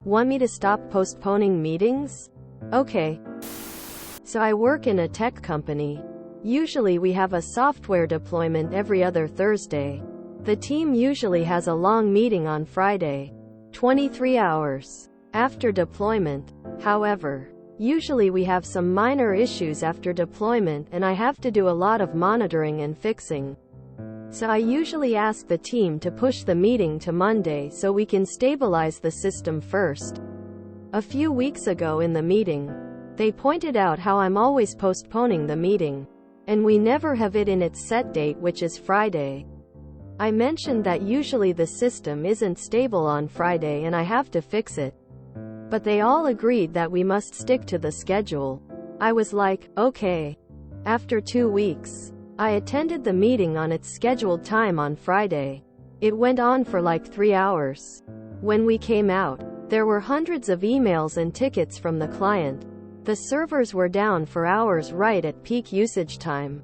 Want me to stop postponing meetings? Okay. So I work in a tech company. Usually we have a software deployment every other Thursday. The team usually has a long meeting on Friday. 23 hours after deployment. However, usually we have some minor issues after deployment and I have to do a lot of monitoring and fixing. So I usually ask the team to push the meeting to Monday so we can stabilize the system first. A few weeks ago in the meeting, they pointed out how I'm always postponing the meeting, and we never have it in its set date, which is Friday. I mentioned that usually the system isn't stable on Friday and I have to fix it. But they all agreed that we must stick to the schedule. I was like, okay. After 2 weeks, I attended the meeting on its scheduled time on Friday. It went on for like 3 hours. When we came out, there were hundreds of emails and tickets from the client. The servers were down for hours right at peak usage time.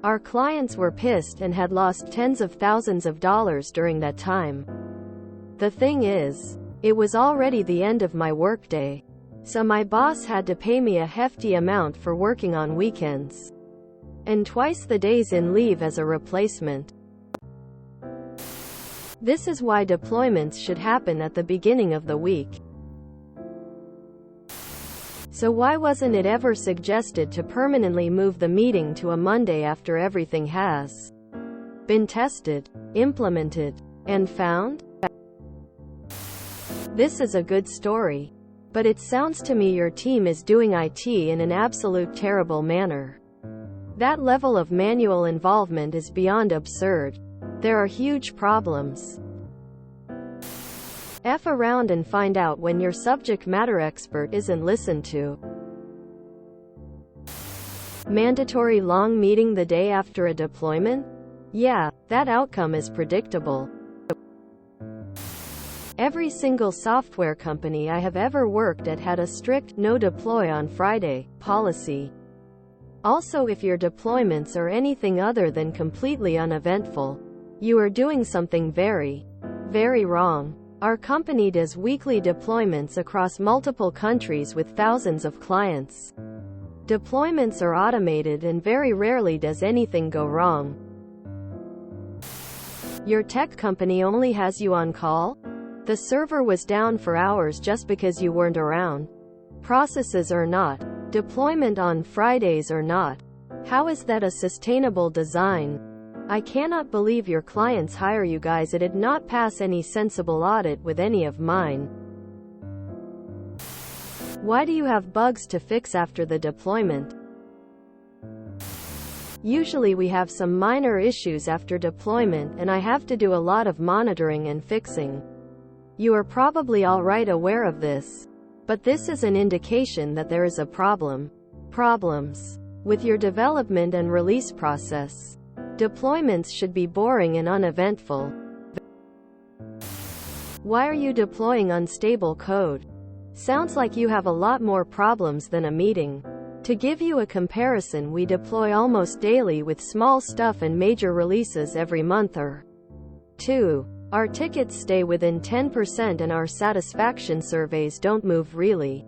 Our clients were pissed and had lost tens of thousands of dollars during that time. The thing is, it was already the end of my workday. So my boss had to pay me a hefty amount for working on weekends. And twice the days in leave as a replacement. This is why deployments should happen at the beginning of the week. So why wasn't it ever suggested to permanently move the meeting to a Monday after everything has been tested, implemented, and found? This is a good story. But it sounds to me your team is doing IT in an absolute terrible manner. That level of manual involvement is beyond absurd. There are huge problems. F around and find out when your subject matter expert isn't listened to. Mandatory long meeting the day after a deployment? Yeah, that outcome is predictable. Every single software company I have ever worked at had a strict no deploy on Friday policy. Also, if your deployments are anything other than completely uneventful, you are doing something very, very wrong. Our company does weekly deployments across multiple countries with thousands of clients. Deployments are automated and very rarely does anything go wrong. Your tech company only has you on call? The server was down for hours just because you weren't around. Processes or not. Deployment on Fridays or not. How is that a sustainable design? I cannot believe your clients hire you guys. It did not pass any sensible audit with any of mine. Why do you have bugs to fix after the deployment? Usually we have some minor issues after deployment and I have to do a lot of monitoring and fixing. You are probably already aware of this. But this is an indication that there is a problem. Problems with your development and release process. Deployments should be boring and uneventful. Why are you deploying unstable code? Sounds like you have a lot more problems than a meeting. To give you a comparison, we deploy almost daily with small stuff and major releases every month or two. Our tickets stay within 10% and our satisfaction surveys don't move really.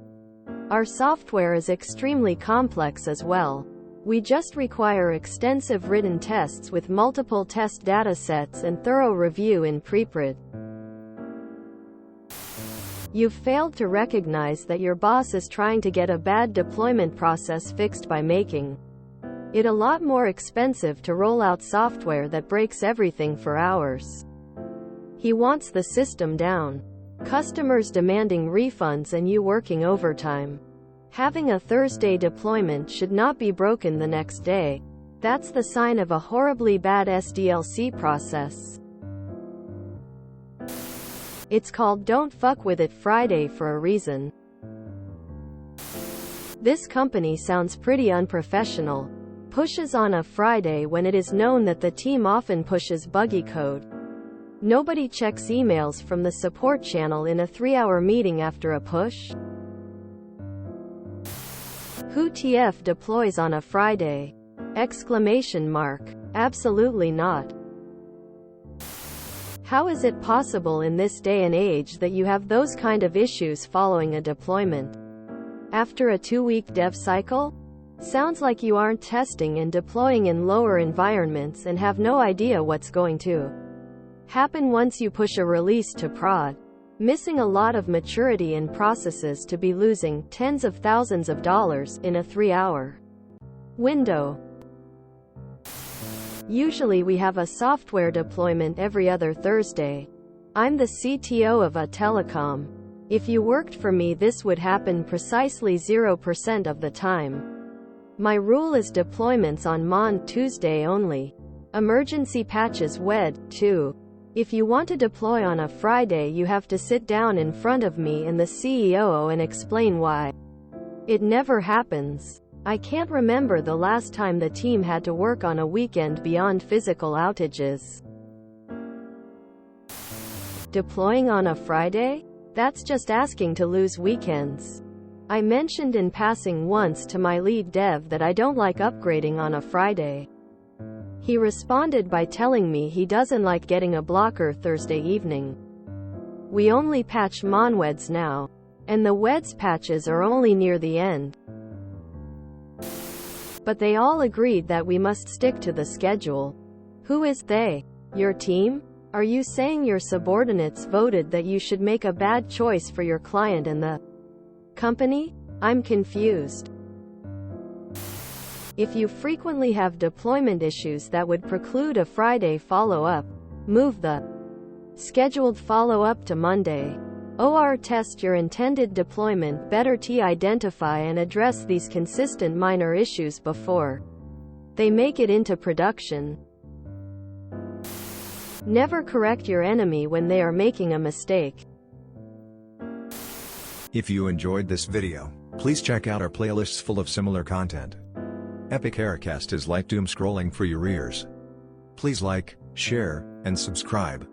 Our software is extremely complex as well. We just require extensive written tests with multiple test datasets and thorough review in preprod. You've failed to recognize that your boss is trying to get a bad deployment process fixed by making it a lot more expensive to roll out software that breaks everything for hours. He wants the system down. Customers demanding refunds and you working overtime. Having a Thursday deployment should not be broken the next day. That's the sign of a horribly bad SDLC process. It's called Don't Fuck With It Friday for a reason. This company sounds pretty unprofessional. Pushes on a Friday when it is known that the team often pushes buggy code. Nobody checks emails from the support channel in a 3-hour meeting after a push. Who TF deploys on a Friday? Exclamation mark. Absolutely not. How is it possible in this day and age that you have those kind of issues following a deployment? After a 2-week dev cycle? Sounds like you aren't testing and deploying in lower environments and have no idea what's going to happen once you push a release to prod. Missing a lot of maturity in processes to be losing tens of thousands of dollars in a 3-hour window. Usually we have a software deployment every other Thursday. I'm the CTO of a telecom. If you worked for me, this would happen precisely 0% of the time. My rule is deployments on Mon Tuesday only. Emergency patches WED, too. If you want to deploy on a Friday, you have to sit down in front of me and the CEO and explain why. It never happens. I can't remember the last time the team had to work on a weekend beyond physical outages. Deploying on a Friday? That's just asking to lose weekends. I mentioned in passing once to my lead dev that I don't like upgrading on a Friday. He responded by telling me he doesn't like getting a blocker Thursday evening. We only patch monweds now, and the weds patches are only near the end. But they all agreed that we must stick to the schedule. Who is they? Your team? Are you saying your subordinates voted that you should make a bad choice for your client and the company? I'm confused. If you frequently have deployment issues that would preclude a Friday follow-up, move the scheduled follow-up to Monday. Or test your intended deployment better to identify and address these consistent minor issues before they make it into production. Never correct your enemy when they are making a mistake. If you enjoyed this video, please check out our playlists full of similar content. Epic Aircast is like doom scrolling for your ears. Please like, share, and subscribe.